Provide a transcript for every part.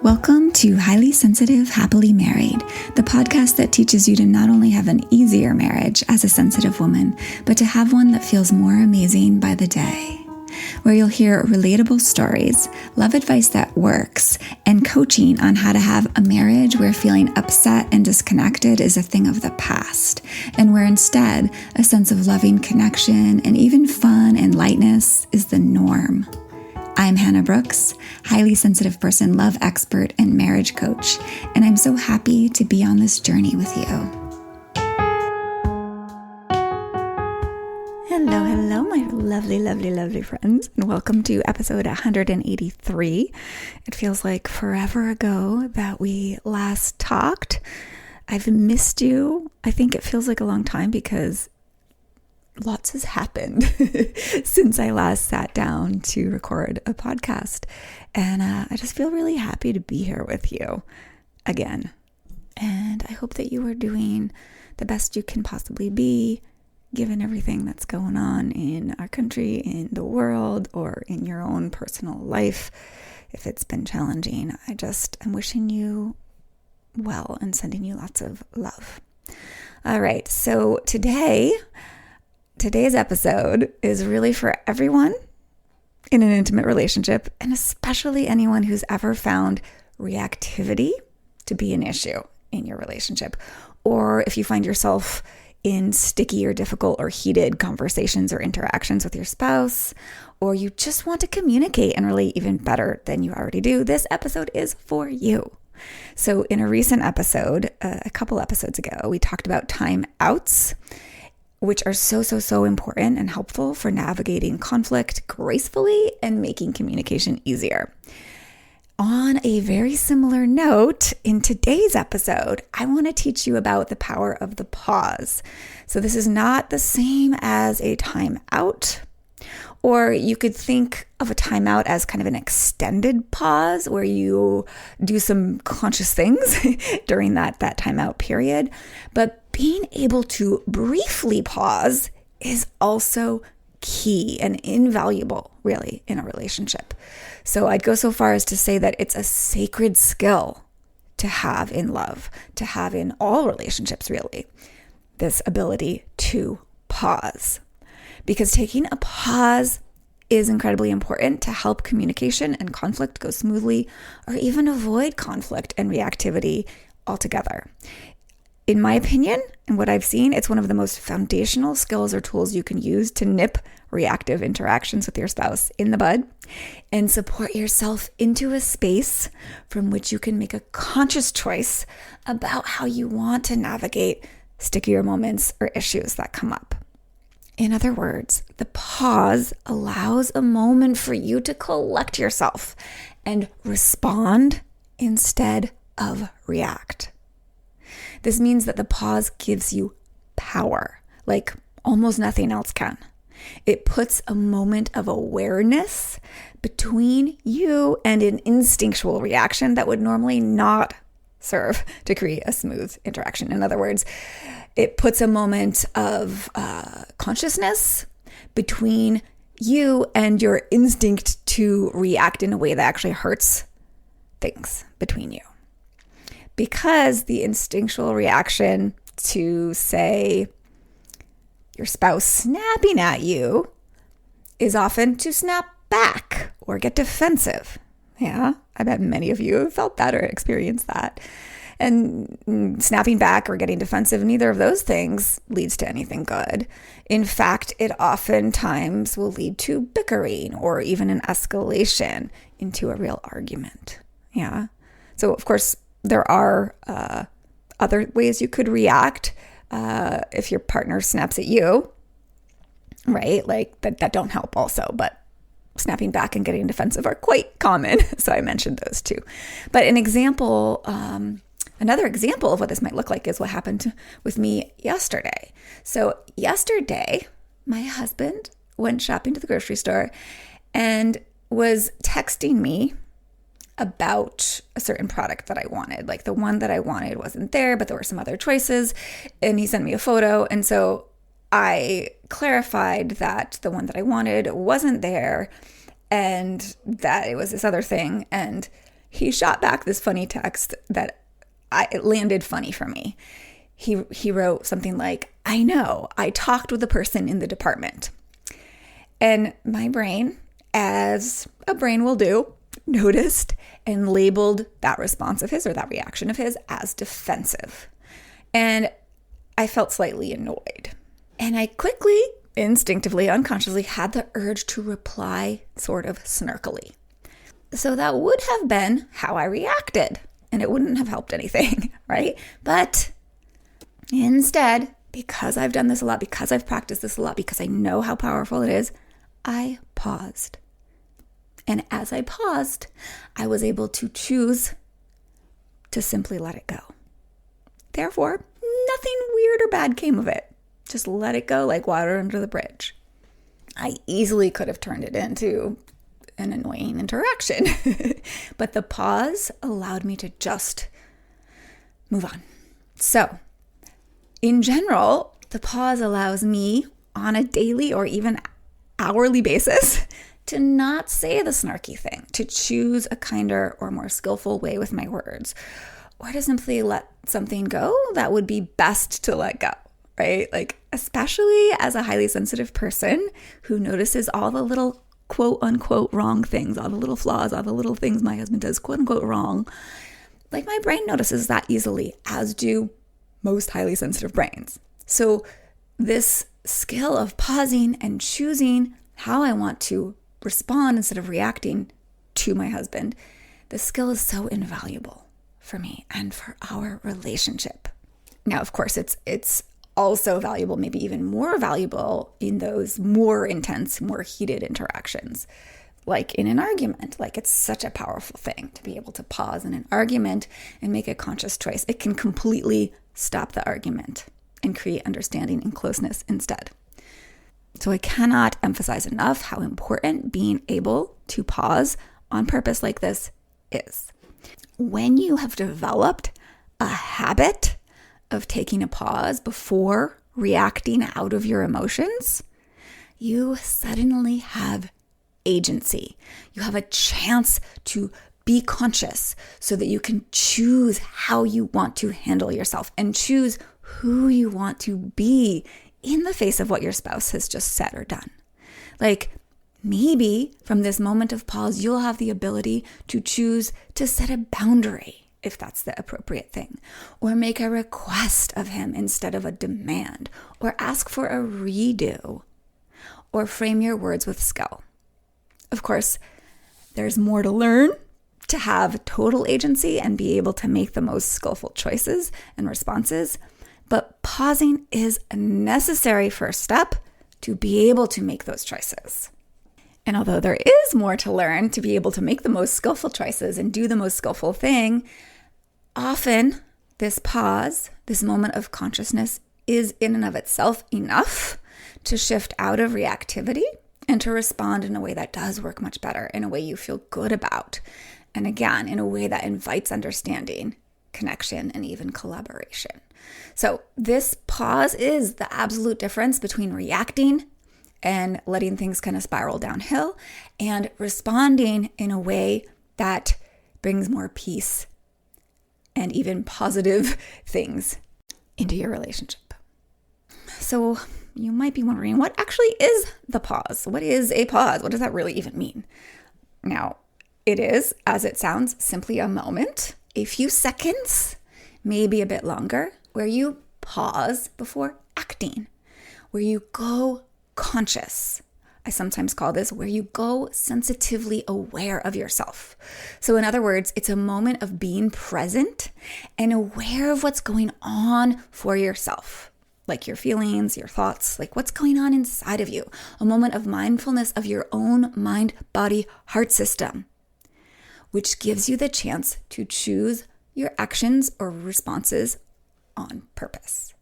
Welcome to Highly Sensitive, Happily Married, the podcast that teaches you to not only have an easier marriage as a sensitive woman, but to have one that feels more amazing by the day. Where you'll hear relatable stories, love advice that works, and coaching on how to have a marriage where feeling upset and disconnected is a thing of the past, and where instead a sense of loving connection and even fun and lightness is the norm. I'm Hannah Brooks, highly sensitive person, love expert, and marriage coach, and I'm so happy to be on this journey with you. Hello, my lovely friends, and welcome to episode 183. It feels like forever ago that we last talked. I've missed you. I think it feels like a long time because lots has happened since I last sat down to record a podcast. And I just feel really happy to be here with you again. And I hope that you are doing the best you can possibly be, given everything that's going on in our country, in the world, or in your own personal life. If it's been challenging, I'm wishing you well and sending you lots of love. All right, so today's episode is really for everyone in an intimate relationship, and especially anyone who's ever found reactivity to be an issue in your relationship, or if you find yourself in sticky or difficult or heated conversations or interactions with your spouse, or you just want to communicate and relate even better than you already do, this episode is for you. So in a recent episode, a couple episodes ago, we talked about timeouts, which are so important and helpful for navigating conflict gracefully and making communication easier. On a very similar note, in today's episode, I want to teach you about the power of the pause. So this is not the same as a timeout, or you could think of a timeout as kind of an extended pause where you do some conscious things during that timeout period. But being able to briefly pause is also key and invaluable, really, in a relationship. So I'd go so far as to say that it's a sacred skill to have in love, to have in all relationships, really, this ability to pause. Because taking a pause is incredibly important to help communication and conflict go smoothly, or even avoid conflict and reactivity altogether. In my opinion, and what I've seen, it's one of the most foundational skills or tools you can use to nip reactive interactions with your spouse in the bud and support yourself into a space from which you can make a conscious choice about how you want to navigate stickier moments or issues that come up. In other words, the pause allows a moment for you to collect yourself and respond instead of react. This means that the pause gives you power, like almost nothing else can. It puts a moment of awareness between you and an instinctual reaction that would normally not serve to create a smooth interaction. In other words, it puts a moment of consciousness between you and your instinct to react in a way that actually hurts things between you. Because the instinctual reaction to, say, your spouse snapping at you is often to snap back or get defensive. Yeah, I bet many of you have felt that or experienced that. And snapping back or getting defensive, neither of those things leads to anything good. In fact, it oftentimes will lead to bickering or even an escalation into a real argument. Yeah. So, of course, there are other ways you could react if your partner snaps at you, right? Like that don't help also, but snapping back and getting defensive are quite common. So I mentioned those two. But another example of what this might look like is what happened with me yesterday. So yesterday, my husband went shopping to the grocery store and was texting me about a certain product that I wanted. Like the one that I wanted wasn't there, but there were some other choices. And he sent me a photo. And so I clarified that the one that I wanted wasn't there and that it was this other thing. And he shot back this funny text that it landed funny for me. He wrote something like, I know, I talked with the person in the department. And my brain, as a brain will do, noticed and labeled that response of his, or that reaction of his, as defensive. And I felt slightly annoyed. And I quickly, instinctively, unconsciously had the urge to reply sort of snarkily. So that would have been how I reacted, and it wouldn't have helped anything, right? But instead, because I've done this a lot, because I've practiced this a lot, because I know how powerful it is, I paused. And as I paused, I was able to choose to simply let it go. Therefore, nothing weird or bad came of it. Just let it go like water under the bridge. I easily could have turned it into an annoying interaction, but the pause allowed me to just move on. So, in general, the pause allows me on a daily or even hourly basis to not say the snarky thing, to choose a kinder or more skillful way with my words, or to simply let something go that would be best to let go, right? Like, especially as a highly sensitive person who notices all the little quote unquote wrong things, all the little flaws, all the little things my husband does quote unquote wrong, like my brain notices that easily, as do most highly sensitive brains. So this skill of pausing and choosing how I want to respond instead of reacting to my husband, the skill is so invaluable for me and for our relationship. Now, of course, it's also valuable, maybe even more valuable in those more intense, more heated interactions, like in an argument. Like, it's such a powerful thing to be able to pause in an argument and make a conscious choice. It can completely stop the argument and create understanding and closeness instead. So I cannot emphasize enough how important being able to pause on purpose like this is. When you have developed a habit of taking a pause before reacting out of your emotions, you suddenly have agency. You have a chance to be conscious so that you can choose how you want to handle yourself and choose who you want to be in the face of what your spouse has just said or done. Like, maybe from this moment of pause, you'll have the ability to choose to set a boundary, if that's the appropriate thing, or make a request of him instead of a demand, or ask for a redo, or frame your words with skill. Of course, there's more to learn to have total agency and be able to make the most skillful choices and responses, but pausing is a necessary first step to be able to make those choices. And although there is more to learn to be able to make the most skillful choices and do the most skillful thing, often this pause, this moment of consciousness, is in and of itself enough to shift out of reactivity and to respond in a way that does work much better, in a way you feel good about. And again, in a way that invites understanding, connection, and even collaboration. So this pause is the absolute difference between reacting and letting things kind of spiral downhill and responding in a way that brings more peace and even positive things into your relationship. So you might be wondering, what actually is the pause? What is a pause? What does that really even mean? Now, it is, as it sounds, simply a moment, a few seconds, maybe a bit longer, where you pause before acting, where you go conscious. I sometimes call this where you go sensitively aware of yourself. So in other words, it's a moment of being present and aware of what's going on for yourself, like your feelings, your thoughts, like what's going on inside of you, a moment of mindfulness of your own mind, body, heart system, which gives you the chance to choose your actions or responses on purpose.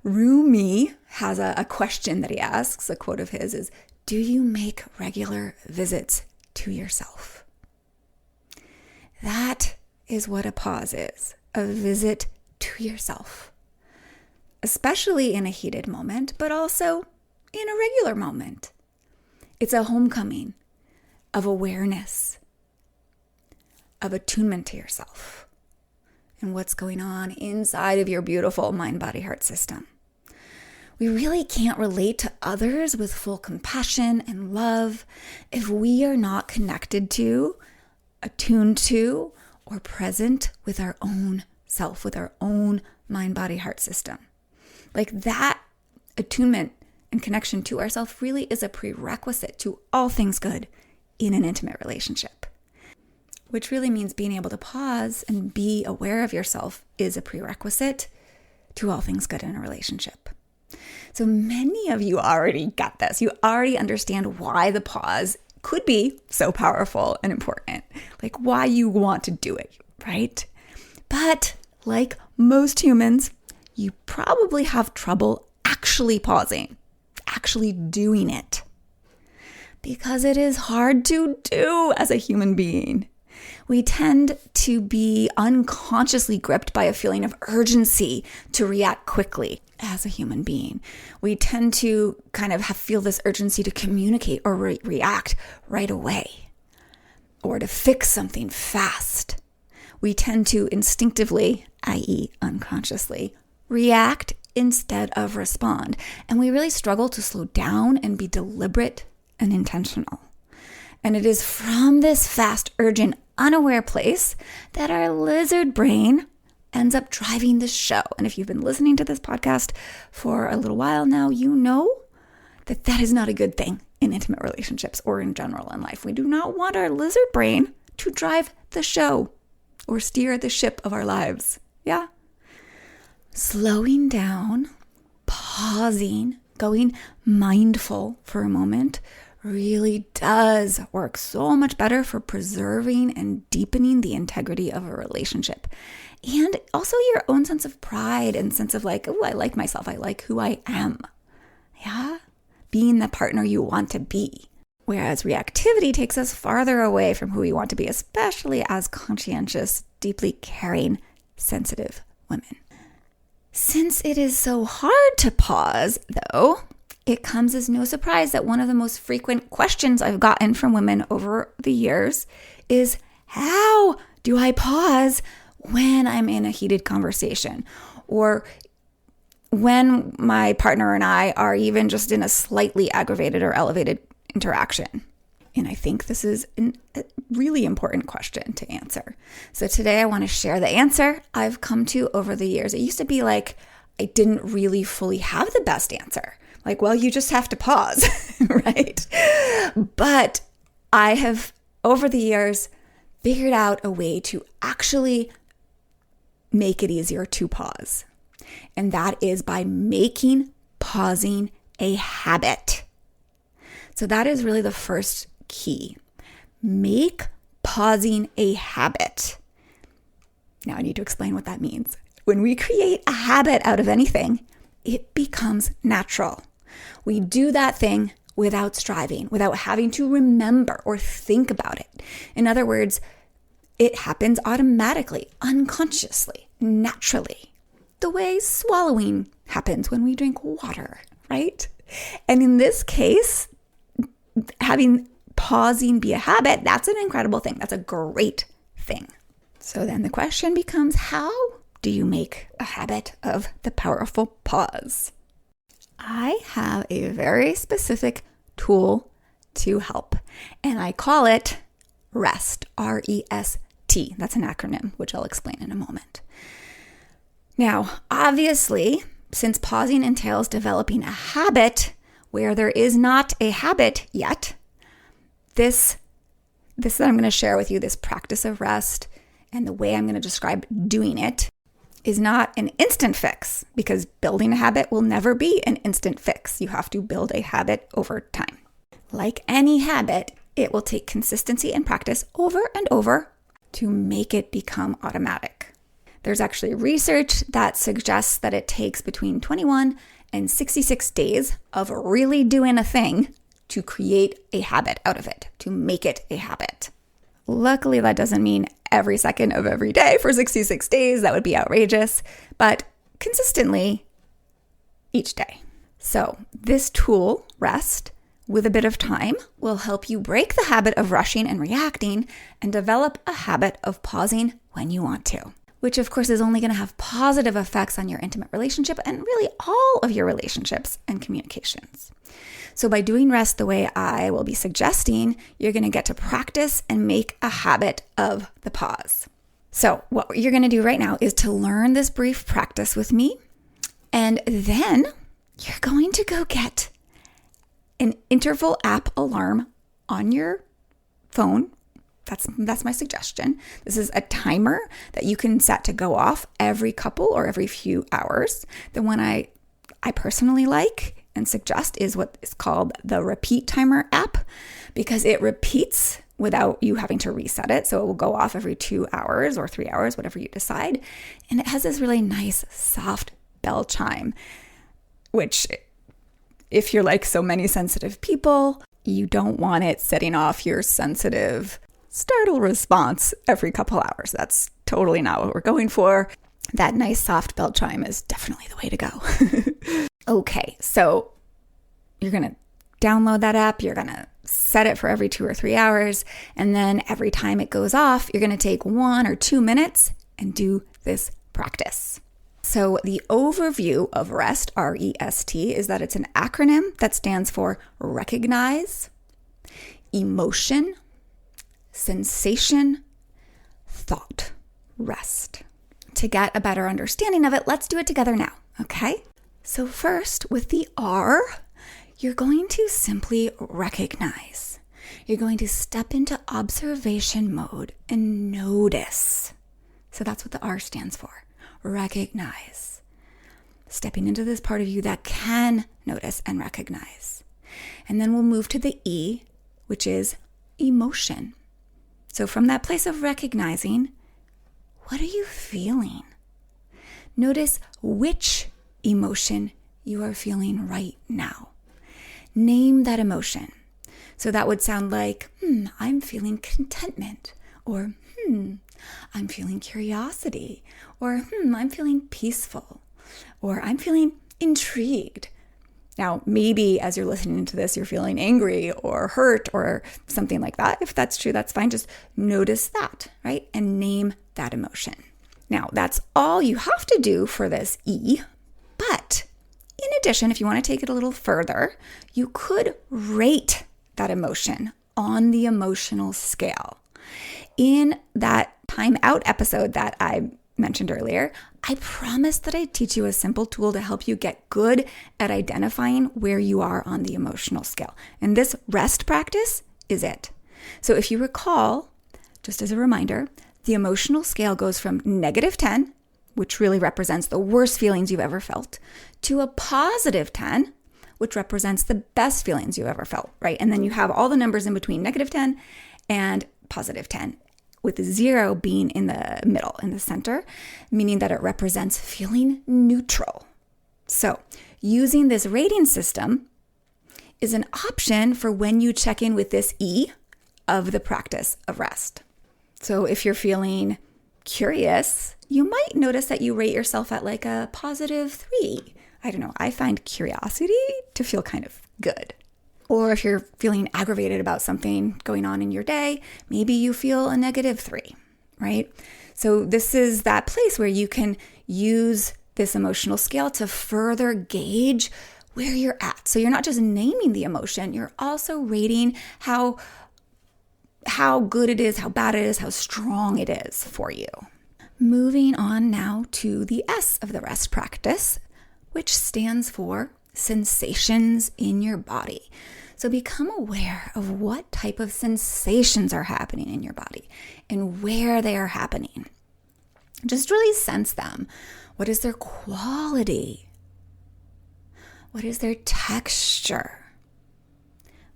Rumi has a question that he asks. A quote of his is, "Do you make regular visits to yourself?" That is what a pause is, a visit to yourself, especially in a heated moment, but also in a regular moment. It's a homecoming of awareness, of attunement to yourself and what's going on inside of your beautiful mind, body, heart system. We really can't relate to others with full compassion and love if we are not connected to, attuned to, or present with our own self, with our own mind, body, heart system. Like that attunement and connection to ourself really is a prerequisite to all things good in an intimate relationship, which really means being able to pause and be aware of yourself is a prerequisite to all things good in a relationship. So many of you already got this. You already understand why the pause could be so powerful and important, like why you want to do it, right? But like most humans, you probably have trouble actually pausing, actually doing it, because it is hard to do as a human being. We tend to be unconsciously gripped by a feeling of urgency to react quickly as a human being. We tend to kind of feel this urgency to communicate or react right away, or to fix something fast. We tend to instinctively, i.e. unconsciously, react instead of respond. And we really struggle to slow down and be deliberate and intentional. And it is from this fast, urgent, unaware place that our lizard brain ends up driving the show. And if you've been listening to this podcast for a little while now, you know that that is not a good thing in intimate relationships or in general in life. We do not want our lizard brain to drive the show or steer the ship of our lives. Yeah. Slowing down, pausing, going mindful for a moment really does work so much better for preserving and deepening the integrity of a relationship. And also your own sense of pride and sense of like, oh, I like myself. I like who I am. Yeah. Being the partner you want to be. Whereas reactivity takes us farther away from who we want to be, especially as conscientious, deeply caring, sensitive women. Since it is so hard to pause, though, it comes as no surprise that one of the most frequent questions I've gotten from women over the years is, how do I pause when I'm in a heated conversation? Or when my partner and I are even just in a slightly aggravated or elevated interaction? And I think this is a really important question to answer. So today I want to share the answer I've come to over the years. It used to be like I didn't really fully have the best answer. Like, well, you just have to pause, right? But I have, over the years, figured out a way to actually make it easier to pause. And that is by making pausing a habit. So that is really the first key. Make pausing a habit. Now I need to explain what that means. When we create a habit out of anything, it becomes natural. We do that thing without striving, without having to remember or think about it. In other words, it happens automatically, unconsciously, naturally, the way swallowing happens when we drink water, right? And in this case, having pausing be a habit, that's an incredible thing. That's a great thing. So then the question becomes, how do you make a habit of the powerful pause? I have a very specific tool to help, and I call it REST, R-E-S-T. That's an acronym, which I'll explain in a moment. Now, obviously, since pausing entails developing a habit where there is not a habit yet, this that I'm going to share with you, this practice of rest and the way I'm going to describe doing it, is not an instant fix, because building a habit will never be an instant fix. You have to build a habit over time. Like any habit, it will take consistency and practice over and over to make it become automatic. There's actually research that suggests that it takes between 21 and 66 days of really doing a thing to create a habit out of it, to make it a habit. Luckily, that doesn't mean every second of every day for 66 days. That would be outrageous, but consistently each day. So this tool, REST, with a bit of time, will help you break the habit of rushing and reacting and develop a habit of pausing when you want to, which of course is only going to have positive effects on your intimate relationship and really all of your relationships and communications. So by doing rest the way I will be suggesting, you're going to get to practice and make a habit of the pause. So what you're going to do right now is to learn this brief practice with me, and then you're going to go get an interval app alarm on your phone. That's my suggestion. This is a timer that you can set to go off every couple or every few hours. The one I personally like and suggest is what is called the repeat timer app, because it repeats without you having to reset it. So it will go off every 2 hours or 3 hours, whatever you decide. And it has this really nice soft bell chime, which, if you're like so many sensitive people, you don't want it setting off your sensitive startle response every couple hours. That's totally not what we're going for. That nice soft bell chime is definitely the way to go. Okay, so you're going to download that app. You're going to set it for every 2 or 3 hours. And then every time it goes off, you're going to take 1 or 2 minutes and do this practice. So the overview of REST, R-E-S-T, is that it's an acronym that stands for recognize, emotion, sensation, thought, rest. To get a better understanding of it, let's do it together now, okay? So first, with the R, you're going to simply recognize. You're going to step into observation mode and notice. So that's what the R stands for. Recognize. Stepping into this part of you that can notice and recognize. And then we'll move to the E, which is emotion. So from that place of recognizing, what are you feeling? Notice which emotion you are feeling right now. Name that emotion. So that would sound like, I'm feeling contentment, or I'm feeling curiosity, or I'm feeling peaceful, or I'm feeling intrigued. Now, maybe as you're listening to this, you're feeling angry or hurt or something like that. If that's true, that's fine. Just notice that, right? And name that emotion. Now, that's all you have to do for this E. But in addition, if you want to take it a little further, you could rate that emotion on the emotional scale. In that time out episode that I mentioned earlier, I promised that I'd teach you a simple tool to help you get good at identifying where you are on the emotional scale. And this rest practice is it. So if you recall, just as a reminder, the emotional scale goes from -10, which really represents the worst feelings you've ever felt, to a +10, which represents the best feelings you've ever felt, right? And then you have all the numbers in between -10 and +10, with 0 being in the middle, in the center, meaning that it represents feeling neutral. So using this rating system is an option for when you check in with this E of the practice of rest. So if you're feeling curious, you might notice that you rate yourself at like a +3. I don't know, I find curiosity to feel kind of good. Or if you're feeling aggravated about something going on in your day, maybe you feel a -3, right? So this is that place where you can use this emotional scale to further gauge where you're at. So you're not just naming the emotion, you're also rating how good it is, how bad it is, how strong it is for you. Moving on now to the S of the rest practice, which stands for sensations in your body. So become aware of what type of sensations are happening in your body and where they are happening. Just really sense them. What is their quality? What is their texture?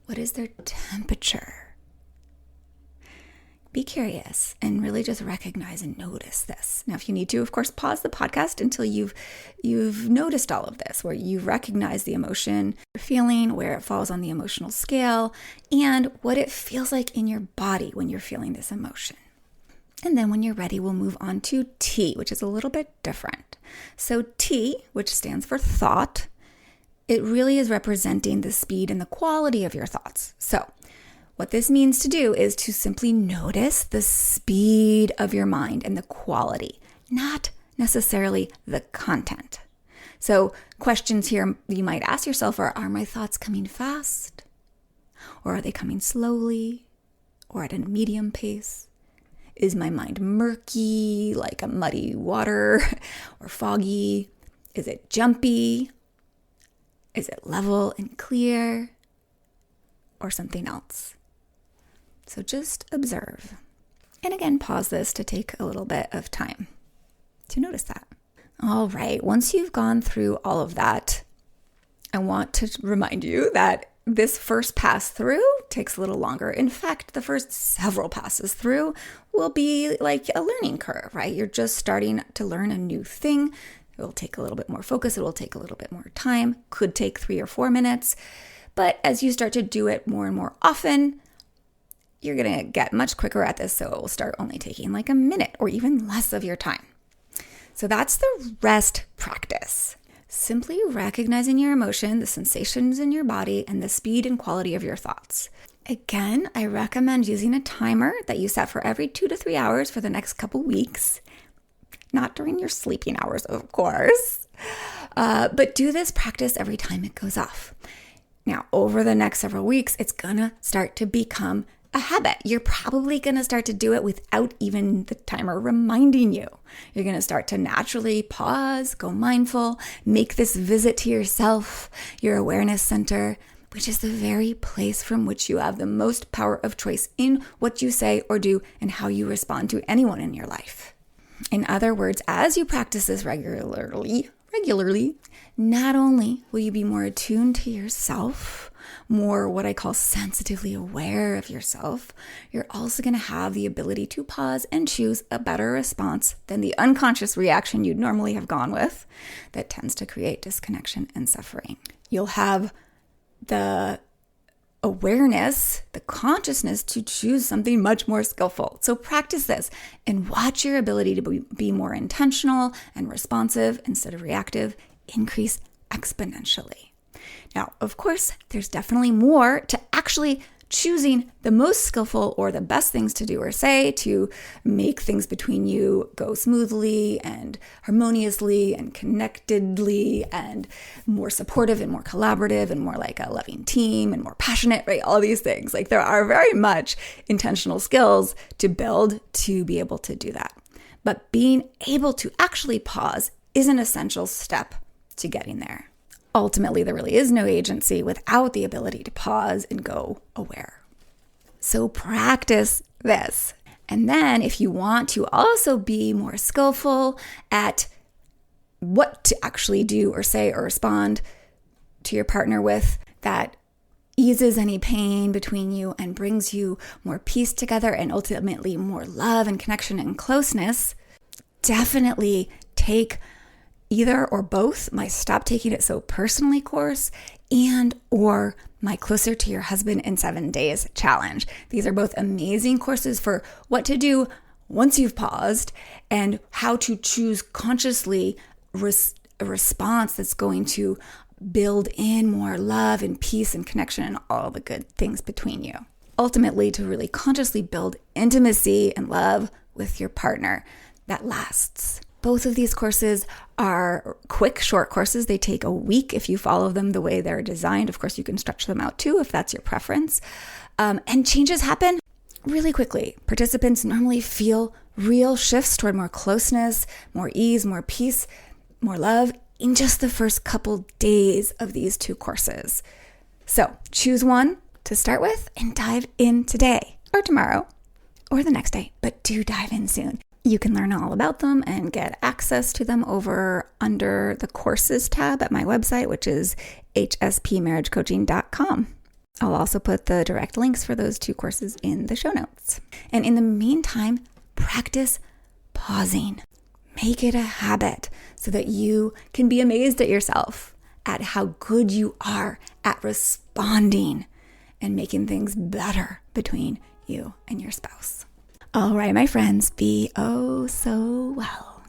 What is their temperature? Be curious and really just recognize and notice this. Now, if you need to, of course, pause the podcast until you've noticed all of this, where you recognize the emotion you're feeling, where it falls on the emotional scale, and what it feels like in your body when you're feeling this emotion. And then when you're ready, we'll move on to T, which is a little bit different. So T, which stands for thought, It really is representing the speed and the quality of your thoughts. So what this means to do is to simply notice the speed of your mind and the quality, not necessarily the content. So questions here you might ask yourself are my thoughts coming fast? Or are they coming slowly? Or at a medium pace? Is my mind murky, like a muddy water, or foggy? Is it jumpy? Is it level and clear? Or something else? So just observe. And again, pause this to take a little bit of time to notice that. All right, once you've gone through all of that, I want to remind you that this first pass through takes a little longer. In fact, the first several passes through will be like a learning curve, right? You're just starting to learn a new thing. It will take a little bit more focus. It will take a little bit more time. Could take 3 or 4 minutes. But as you start to do it more and more often, you're going to get much quicker at this. So it will start only taking like a minute or even less of your time. So that's the rest practice. Simply recognizing your emotion, the sensations in your body, and the speed and quality of your thoughts. Again, I recommend using a timer that you set for every 2 to 3 hours for the next couple weeks. Not during your sleeping hours, of course. But do this practice every time it goes off. Now, over the next several weeks, it's gonna start to become a habit. You're probably going to start to do it without even the timer reminding you. You're going to start to naturally pause, go mindful, make this visit to yourself, your awareness center, which is the very place from which you have the most power of choice in what you say or do and how you respond to anyone in your life. In other words, as you practice this regularly, not only will you be more attuned to yourself, more what I call sensitively aware of yourself, you're also going to have the ability to pause and choose a better response than the unconscious reaction you'd normally have gone with that tends to create disconnection and suffering. You'll have the awareness, the consciousness to choose something much more skillful. So practice this and watch your ability to be more intentional and responsive instead of reactive increase exponentially. Now, of course, there's definitely more to actually choosing the most skillful or the best things to do or say to make things between you go smoothly and harmoniously and connectedly and more supportive and more collaborative and more like a loving team and more passionate, right? All these things. Like there are very much intentional skills to build to be able to do that. But being able to actually pause is an essential step to getting there. Ultimately, there really is no agency without the ability to pause and go aware. So practice this. And then if you want to also be more skillful at what to actually do or say or respond to your partner with that eases any pain between you and brings you more peace together and ultimately more love and connection and closeness, definitely take either or both my Stop Taking It So Personally course and or my Closer to Your Husband in 7 Days challenge. These are both amazing courses for what to do once you've paused and how to choose consciously a response that's going to build in more love and peace and connection and all the good things between you. Ultimately, to really consciously build intimacy and love with your partner that lasts. Both of these courses are quick, short courses. They take a week if you follow them the way they're designed. Of course, you can stretch them out too if that's your preference. And changes happen really quickly. Participants normally feel real shifts toward more closeness, more ease, more peace, more love in just the first couple days of these 2 courses. So choose one to start with and dive in today or tomorrow or the next day, but do dive in soon. You can learn all about them and get access to them over under the courses tab at my website, which is hspmarriagecoaching.com. I'll also put the direct links for those 2 courses in the show notes. And in the meantime, practice pausing. Make it a habit so that you can be amazed at yourself at how good you are at responding and making things better between you and your spouse. All right, my friends, be oh so well.